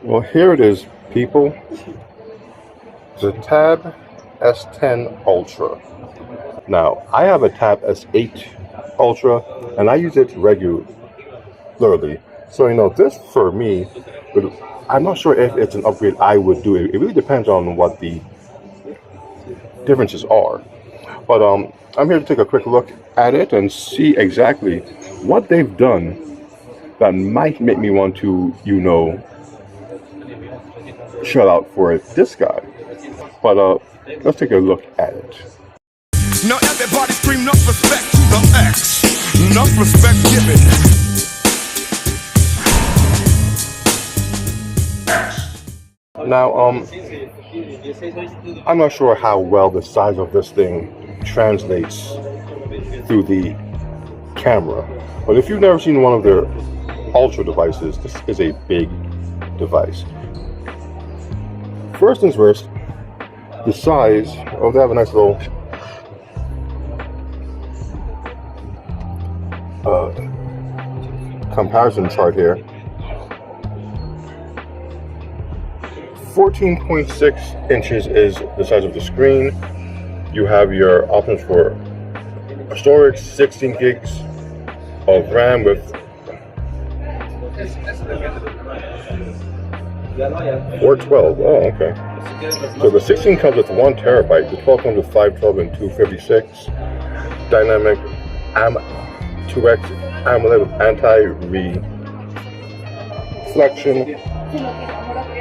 Well, here it is, people. The Tab S10 Ultra. Now, I have a Tab S8 Ultra, and I use it regularly. So, this for me, I'm not sure if it's an upgrade I would do. It really depends on what the differences are. But I'm here to take a quick look at it and see exactly what they've done that might make me want to, shut out for this guy. But let's take a look at it. Now everybody scream enough respect to the X. Enough respect given. Now, I'm not sure how well the size of this thing translates through the camera, but if you've never seen one of their Ultra devices, this is a big device. First things first, the size. Oh, they have a nice little comparison chart here. 14.6 inches is the size of the screen. You have your options for storage, 16 gigs of RAM with 412. Oh, okay. So the 16 comes with 1 terabyte. The 12 comes with 512 and 256. Dynamic 2x AMOLED with anti-reflection.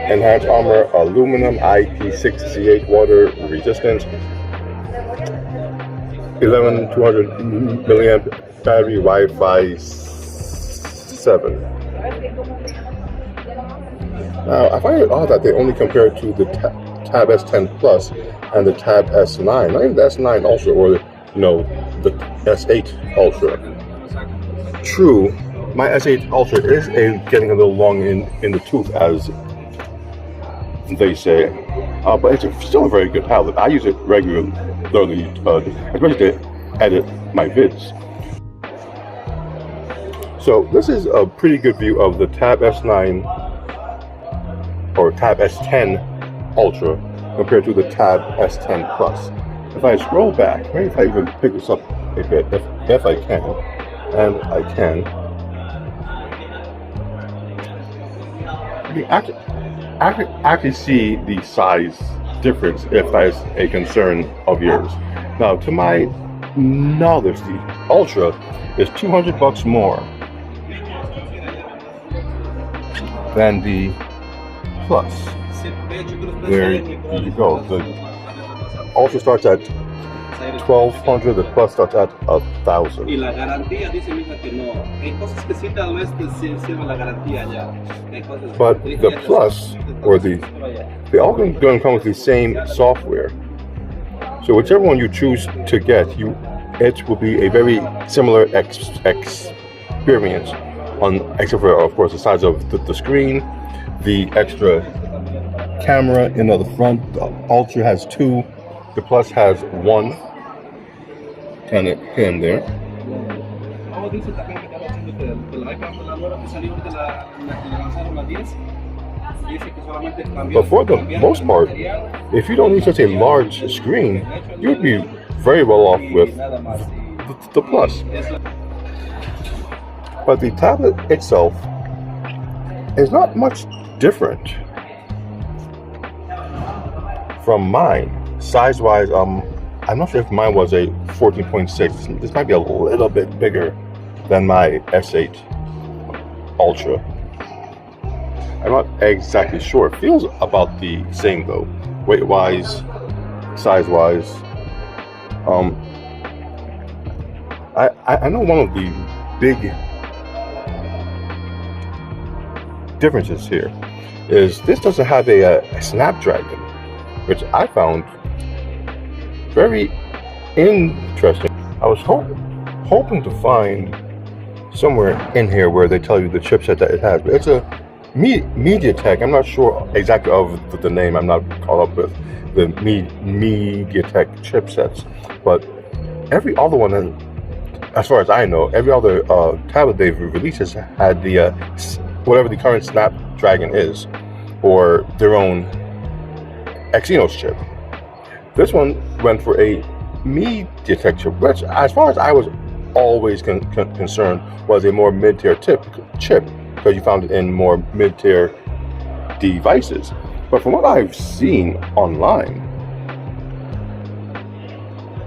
Enhanced armor, aluminum, IP68 water resistance, 11200 milliamp battery, Wi-Fi 7. Now, I find it odd that they only compare it to the Tab S10 Plus and the Tab S9, not even the S9 Ultra or the S8 Ultra. True, my S8 Ultra is getting a little long in the tooth, as they say, but it's still a very good tablet. I use it regularly, especially to edit my vids. So this is a pretty good view of the Tab S9 or Tab S10 Ultra compared to the Tab S10 Plus. If I scroll back, maybe if I even pick this up a bit, if I can, and I can, you actually see the size difference if that's a concern of yours. Now, to my knowledge, the Ultra is $200 more than the Plus. There you go. The Ultra starts at $1,200, the Plus starts at $1,000. But the Plus, or they all going to come with the same software. So whichever one you choose to get, it will be a very similar experience, except for, of course, the size of the screen, the extra camera in the front. The Ultra has 2, the Plus has 1. Kind of him there. But for the most part, if you don't need such a large screen, you'd be very well off with the Plus. But the tablet itself is not much different from mine. Size-wise, I'm not sure if mine was a 14.6. This might be a little bit bigger than my S8 Ultra. I'm not exactly sure. It feels about the same though, weight-wise, size-wise. I know one of the big differences here is this doesn't have a Snapdragon, which I found very interesting. I was hoping to find somewhere in here where they tell you the chipset that it has, but it's a MediaTek. I'm not sure exactly of the name. I'm not caught up with the MediaTek chipsets, but every other one, as far as I know, every other tablet they've released has had the whatever the current Snapdragon is. or their own Exynos chip. This one went for a MediaTek chip, which, as far as I was always concerned, was a more mid-tier chip because you found it in more mid-tier devices. But from what I've seen online,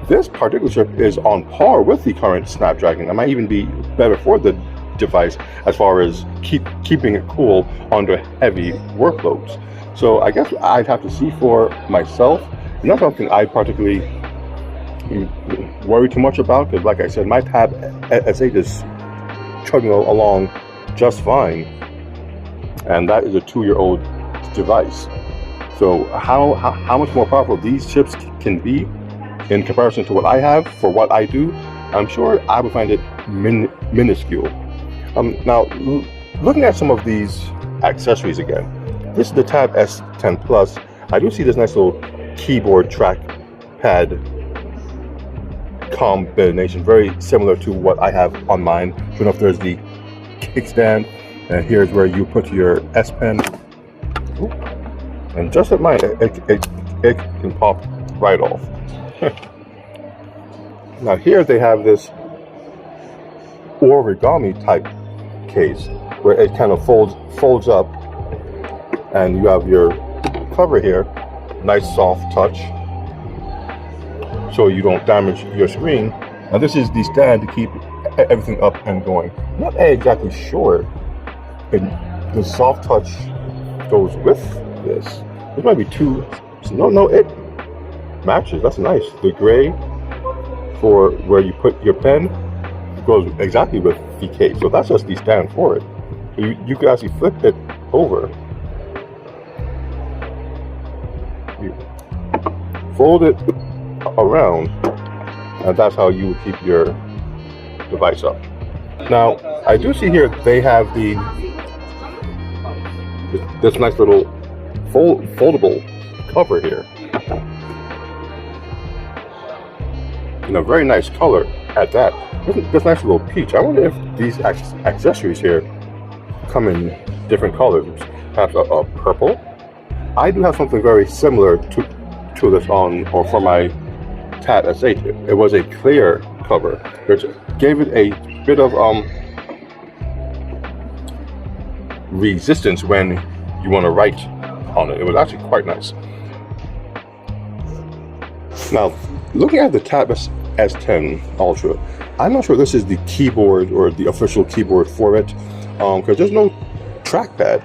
this particular chip is on par with the current Snapdragon. It might even be better for the device as far as keeping it cool under heavy workloads. So I guess I'd have to see for myself. Not something I particularly worry too much about, because like I said, my Tab S8 is chugging along just fine, and that is a 2-year-old device. So how much more powerful these chips can be in comparison to what I have for what I do, I'm sure I would find it minuscule. Now, looking at some of these accessories again, this is the Tab S10 Plus. I do see this nice little keyboard trackpad combination, very similar to what I have on mine. Sure enough, there's the kickstand, and here's where you put your S Pen. Ooh. And just like mine, it can pop right off. Now here they have this origami type case where it kind of folds up, and you have your cover here. Nice soft touch, so you don't damage your screen. And this is the stand to keep everything up and going. I'm not exactly sure if the soft touch goes with this. This might be too. No, it matches. That's nice. The gray for where you put your pen goes exactly with the case. So that's just the stand for it. You can actually flip it over. You fold it around, and that's how you would keep your device up. Now, I do see here they have this nice little foldable cover here in a very nice color at that. This nice little peach. I wonder if these accessories here come in different colors. Perhaps a purple. I do have something very similar to this on, or for my Tab S8. It was a clear cover, which gave it a bit of resistance when you want to write on it. It was actually quite nice. Now, looking at the Tab S10 Ultra, I'm not sure this is the keyboard or the official keyboard for it, because there's no trackpad.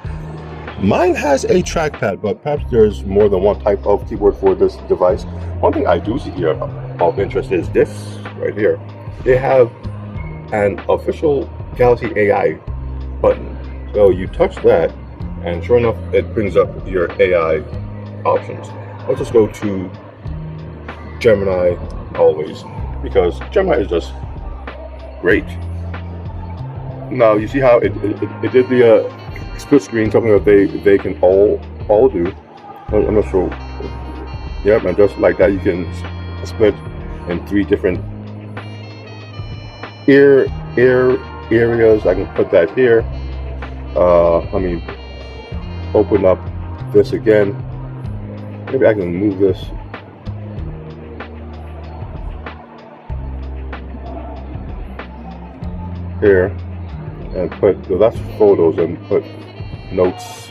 Mine has a trackpad, but perhaps there's more than one type of keyboard for this device. One thing I do see here of interest is this right here. They have an official Galaxy AI button. So you touch that, and sure enough, it brings up your AI options. Let's just go to Gemini always, because Gemini is just great. Now you see how it did the split screen, something that they can all do. I'm not sure. Yep, and just like that, you can split in 3 different areas. I can put that here. Let me open up this again. Maybe I can move this. Here, and put, so that's photos, and put notes.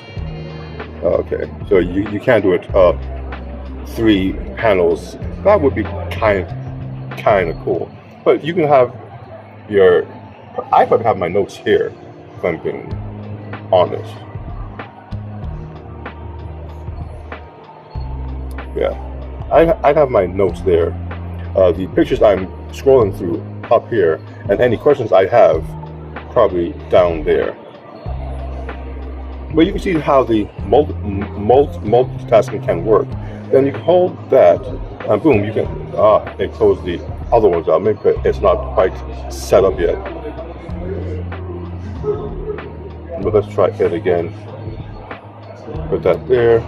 Okay, so you can't do it 3 panels. That would be kind of cool. But you can have your, I probably have my notes here, if I'm being honest. Yeah, I'd have my notes there. The pictures I'm scrolling through up here, and any questions I have probably down there. But you can see how the multitasking can work. Then you can hold that, and boom, you can it closed the other ones out. Maybe it's not quite set up yet. But let's try it again. Put that there.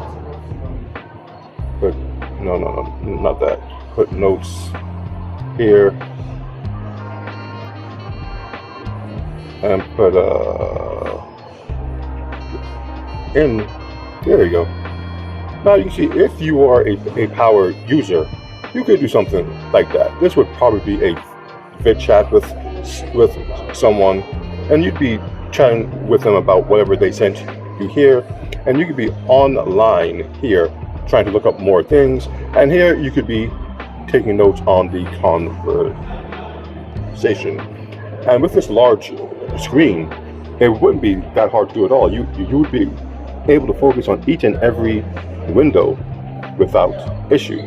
Put no, not that. Put notes here. And put in There you go. Now you can see if you are a power user, you could do something like that. This would probably be a vid chat with someone, and you'd be chatting with them about whatever they sent you here, and you could be online here trying to look up more things, and here you could be taking notes on the conversation. And with this large screen, it wouldn't be that hard to do at all. You would be able to focus on each and every window without issue.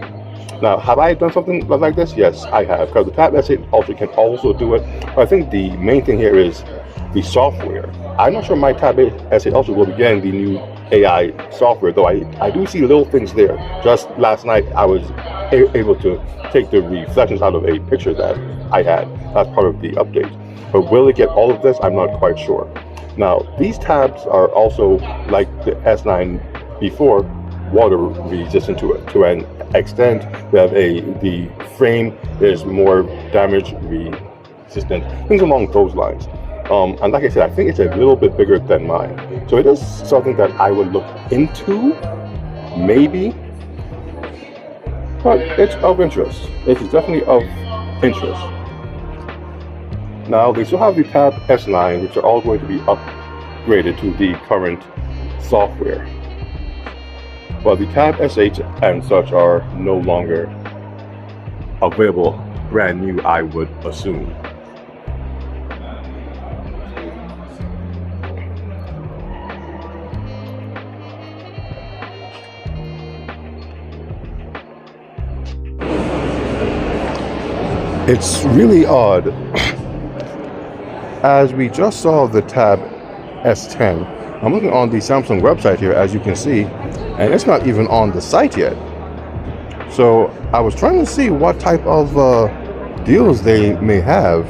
Now, have I done something like this? Yes, I have, because the Tab S8 Ultra can also do it. But I think the main thing here is the software. I'm not sure my Tab S8 Ultra will be getting the new AI software, though I do see little things there. Just last night, I was able to take the reflections out of a picture that I had. That's part of the update. But will it get all of this? I'm not quite sure. Now, these tabs are also, like the S9 before, water resistant to an extent. They have the frame is more damage resistant, things along those lines. And like I said, I think it's a little bit bigger than mine. So it is something that I would look into, maybe. But it's of interest. It's definitely of interest. Now, they still have the Tab S9, which are all going to be upgraded to the current software. But the Tab S8 and such are no longer available brand new, I would assume. It's really odd. As we just saw the Tab S10, I'm looking on the Samsung website here, as you can see, and it's not even on the site yet. So I was trying to see what type of deals they may have,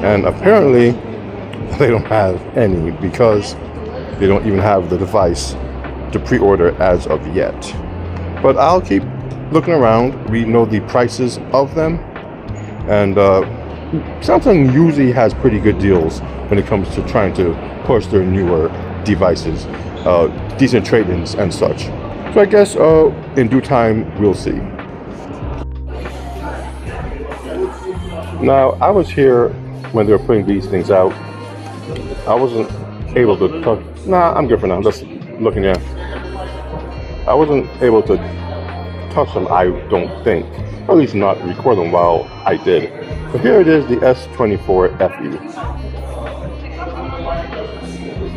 and apparently they don't have any, because they don't even have the device to pre-order as of yet. But I'll keep looking around. We know the prices of them, and Samsung usually has pretty good deals when it comes to trying to push their newer devices, decent trade-ins and such. So I guess in due time we'll see. Now, I was here when they were putting these things out. I wasn't able to touch. Nah, I'm good for now. Just looking here. I wasn't able to touch them, I don't think. Or at least not record them while I did. But here it is, the S24 FE.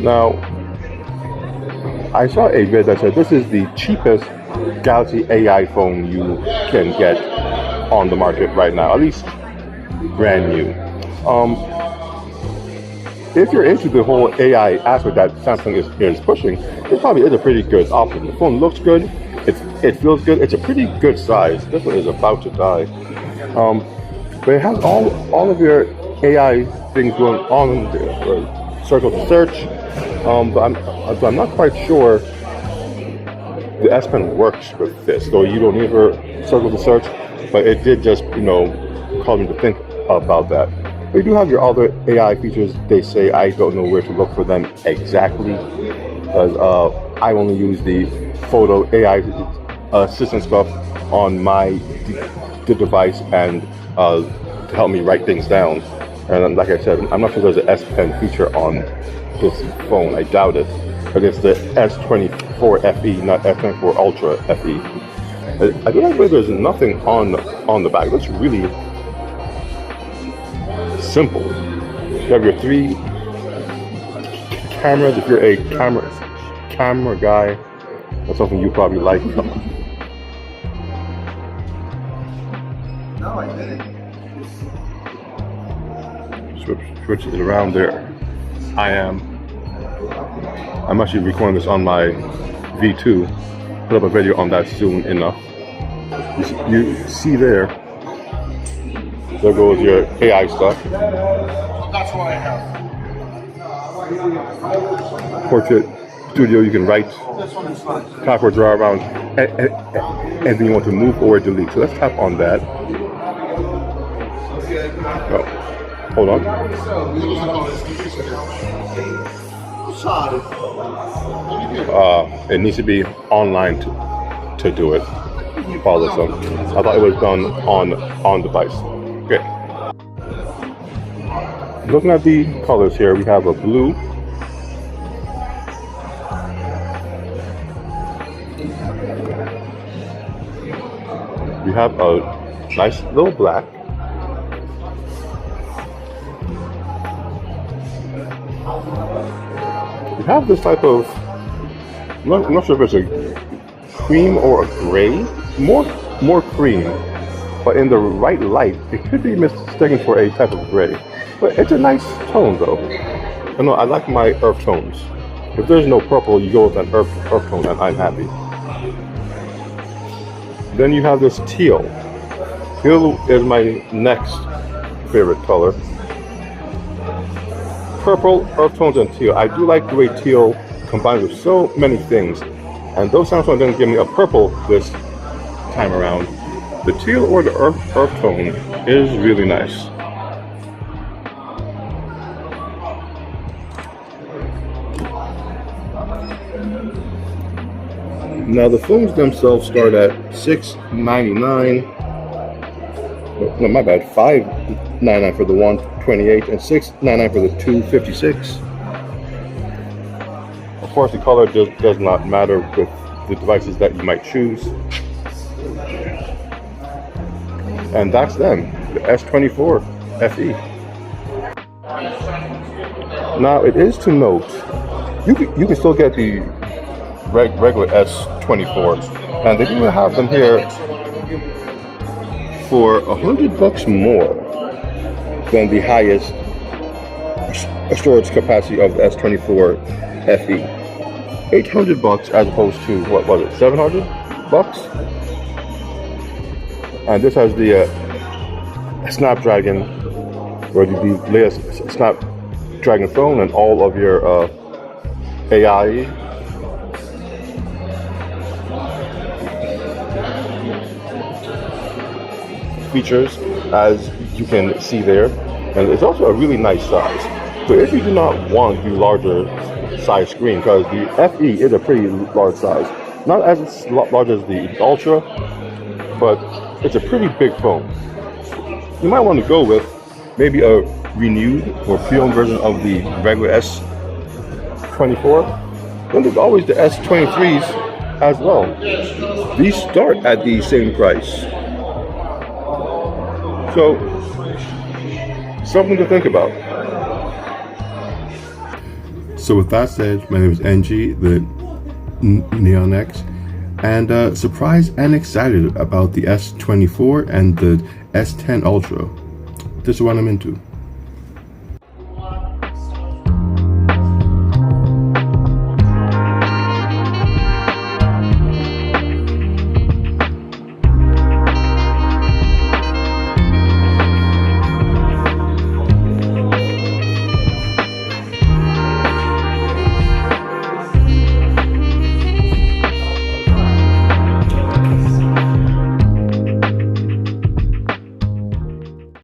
Now, I saw a vid that said this is the cheapest Galaxy AI phone you can get on the market right now, at least brand new. If you're into the whole AI aspect that Samsung is pushing, it probably is a pretty good option. The phone looks good, it feels good, it's a pretty good size. This one is about to die. But it has all of your AI things going on there. Circle to search. But I'm not quite sure the S Pen works with this, so you don't need for circle to search. But it did just, cause me to think about that. But you do have your other AI features. They say I don't know where to look for them exactly, because I only use the photo AI assistant stuff on the device and to help me write things down. And like I said, I'm not sure there's an S Pen feature on this phone. I doubt it. But it's the S24 FE, not S24 Ultra FE. I do not believe there's nothing on the back. That's really simple. You have your 3 cameras. If you're a camera guy, that's something you probably like. No, I didn't. Switch it around there. I'm actually recording this on my V2. Put up a video on that soon enough. You see there goes your AI stuff. That's what I have. Portrait Studio, you can write, This one is fine. tap or draw around anything you want to move or delete. So let's tap on that. Oh, hold on. sorry. It needs to be online to do it. Follow some. I thought it was done on device. Okay. Looking at the colors here, we have a blue. We have a nice little black. We have this type of, I'm not sure if it's a cream or a gray, more cream, but in the right light, it could be mistaken for a type of gray. But it's a nice tone though. I know I like my earth tones. If there's no purple, you go with an earth tone and I'm happy. Then you have this teal. Teal is my next favorite color. Purple, earth tones, and teal. I do like the way teal combines with so many things. And though Samsung didn't give me a purple this time around, the teal or the earth tone is really nice. Now the phones themselves start at $699. No, my bad. $599 for the 128 and $699 for the 256. Of course, the color does not matter with the devices that you might choose. And that's them, the S24 FE. Now it is to note, you can still get the regular S24s, and they do have them here for $100 more than the highest storage capacity of the S24 FE. $800 as opposed to what was it, $700? And this has the Snapdragon, or the latest Snapdragon phone, and all of your AI features, as you can see there, and it's also a really nice size. So if you do not want the larger size screen, because the FE is a pretty large size, not as large as the Ultra, but it's a pretty big phone. You might want to go with maybe a renewed or pre-owned version of the regular S24. Then there's always the S23s as well. These start at the same price. So, something to think about. So with that said, my name is NG, the Neon X, and surprised and excited about the S24 and the S10 Ultra. This is what I'm into.